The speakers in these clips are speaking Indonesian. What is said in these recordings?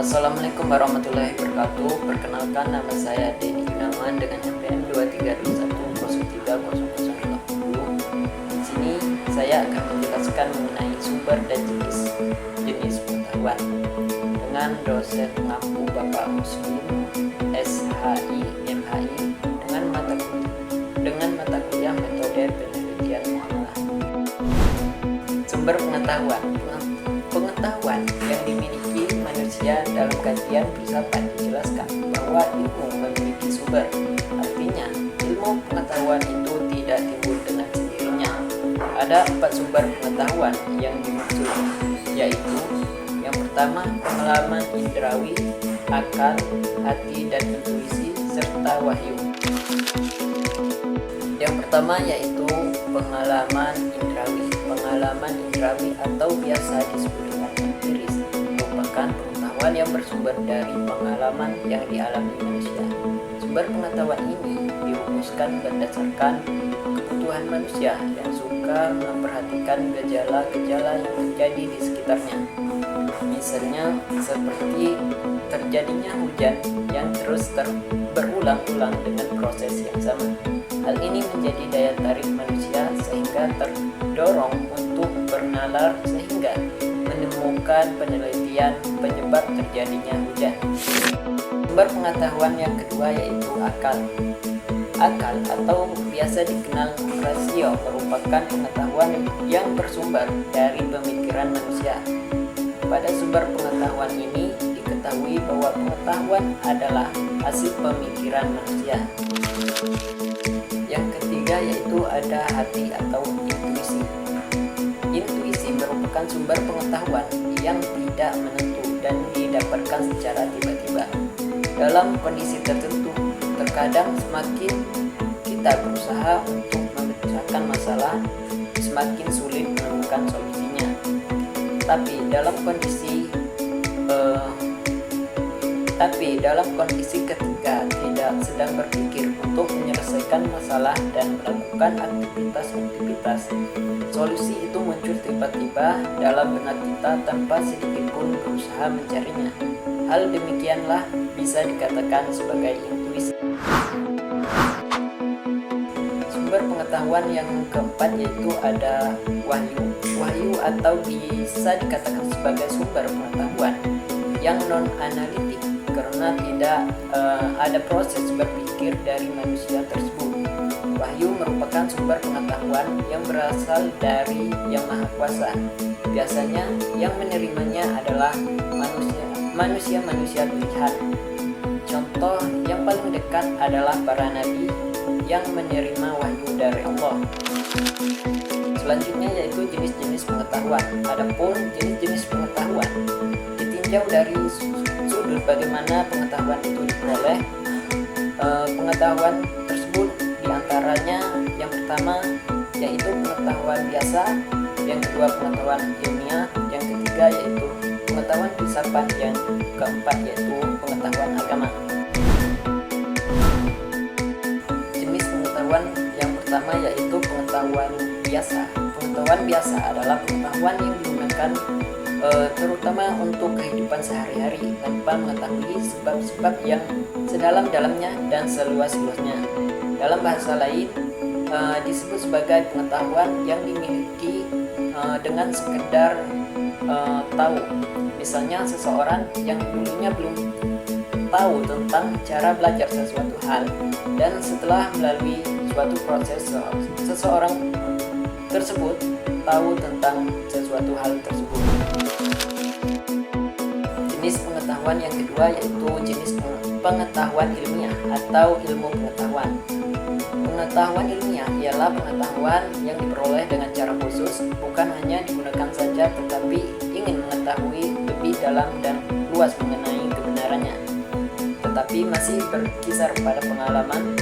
Assalamualaikum warahmatullahi wabarakatuh. Perkenalkan, nama saya Denny Gunawan dengan NPM 2321030050. Di sini saya akan menjelaskan mengenai sumber dan jenis pengetahuan dengan dosen pengampu Bapak Muslim SHI MHI dengan mata kuliah metode penelitian muamalah. Sumber pengetahuan yang dimiliki manusia dalam kajian filsafat dijelaskan bahwa ilmu memiliki sumber. Artinya, ilmu pengetahuan itu tidak timbul dengan sendirinya. Ada 4 sumber pengetahuan yang dimaksud, yaitu yang pertama, pengalaman indrawi, akal, hati, dan intuisi, serta wahyu. Yang pertama yaitu pengalaman indrawi. Pengalaman indrawi atau biasa disebut dengan empiris merupakan pengetahuan yang bersumber dari pengalaman yang dialami manusia. Sumber pengetahuan ini dirumuskan berdasarkan kebutuhan manusia yang suka memperhatikan gejala-gejala yang terjadi di sekitarnya. Misalnya seperti terjadinya hujan yang terus berulang-ulang dengan proses yang sama. Hal ini menjadi daya tarik manusia sehingga terdorong untuk bernalar sehingga menemukan penelitian penyebab terjadinya hujan. Sumber pengetahuan yang kedua yaitu akal. Akal atau biasa dikenal rasio merupakan pengetahuan yang bersumber dari pemikiran manusia. Pada sumber pengetahuan ini diketahui bahwa pengetahuan adalah hasil pemikiran manusia. Yang ketiga yaitu ada hati atau intuisi. Intuisi merupakan sumber pengetahuan yang tidak menentu dan didapatkan secara tiba-tiba. Dalam kondisi tertentu, terkadang semakin kita berusaha untuk memecahkan masalah, semakin sulit menemukan solusinya. Tapi dalam kondisi ketika tidak sedang berpikir untuk menyelesaikan masalah dan melakukan aktivitas, solusi itu muncul tiba-tiba dalam benak kita tanpa sedikit pun berusaha mencarinya. Hal demikianlah bisa dikatakan sebagai intuisi. Sumber pengetahuan yang keempat yaitu ada wahyu. Wahyu atau bisa dikatakan sebagai sumber pengetahuan yang non-analitik karena tidak ada proses berpikir dari manusia tersebut. Wahyu merupakan sumber pengetahuan yang berasal dari Yang Maha Kuasa. Biasanya yang menerimanya adalah manusia pilihan. Contoh yang paling dekat adalah para nabi yang menerima wahyu dari Allah. Selanjutnya yaitu jenis-jenis pengetahuan. Adapun jenis-jenis pengetahuan ditinjau dari sudut bagaimana pengetahuan itu diperoleh. Pengetahuan tersebut diantaranya yang pertama yaitu pengetahuan biasa, yang kedua pengetahuan ilmiah, yang ketiga yaitu pengetahuan filsafat, yang keempat yaitu pengetahuan agama. Jenis pengetahuan yang pertama yaitu pengetahuan biasa. Pengetahuan biasa adalah pengetahuan yang digunakan terutama untuk kehidupan sehari-hari tanpa mengetahui sebab-sebab yang sedalam-dalamnya dan seluas-luasnya. Dalam bahasa lain disebut sebagai pengetahuan yang dimiliki dengan sekedar tahu. Misalnya seseorang yang dulunya belum tahu tentang cara belajar sesuatu hal, dan setelah melalui suatu proses seseorang tersebut tahu tentang sesuatu hal tersebut. Jenis pengetahuan yang kedua yaitu jenis pengetahuan ilmiah atau ilmu pengetahuan. Pengetahuan ilmiah ialah pengetahuan yang diperoleh dengan cara khusus, bukan hanya digunakan saja tetapi ingin mengetahui lebih dalam dan luas mengenai kebenarannya, tetapi masih berkisar pada pengalaman.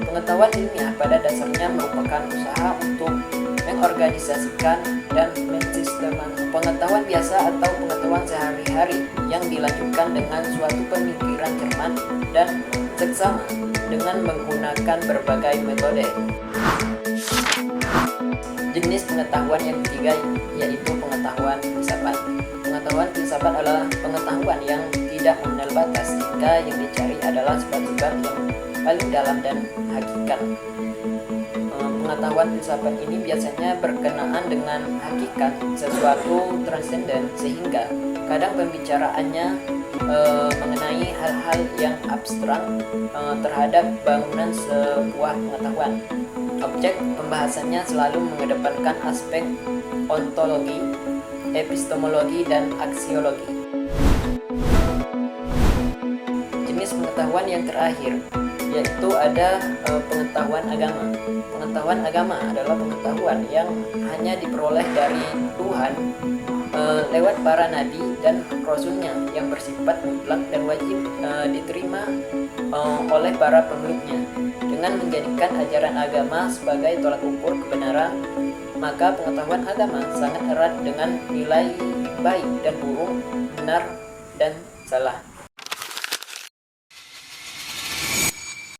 Pengetahuan ilmiah pada dasarnya merupakan usaha untuk mengorganisasikan dan mensistematisasi pengetahuan biasa atau pengetahuan sehari-hari yang dilanjutkan dengan suatu pemikiran cermat dan seksama dengan menggunakan berbagai metode. Jenis pengetahuan yang ketiga yaitu pengetahuan filsafat. Pengetahuan filsafat adalah pengetahuan yang tidak mengenal batas jika yang dicari adalah sebab-sebab yang paling dalam dan hakikat. Pengetahuan filsafat ini biasanya berkenaan dengan hakikat, sesuatu transenden, sehingga kadang pembicaraannya mengenai hal-hal yang abstrak terhadap bangunan sebuah pengetahuan. Objek pembahasannya selalu mengedepankan aspek ontologi, epistemologi, dan aksiologi. Jenis pengetahuan yang terakhir yaitu ada pengetahuan agama. Pengetahuan agama adalah pengetahuan yang hanya diperoleh dari Tuhan lewat para nabi dan rasulnya, yang bersifat mutlak dan wajib diterima oleh para pemeluknya. Dengan menjadikan ajaran agama sebagai tolak ukur kebenaran, maka pengetahuan agama sangat erat dengan nilai baik dan buruk, benar dan salah.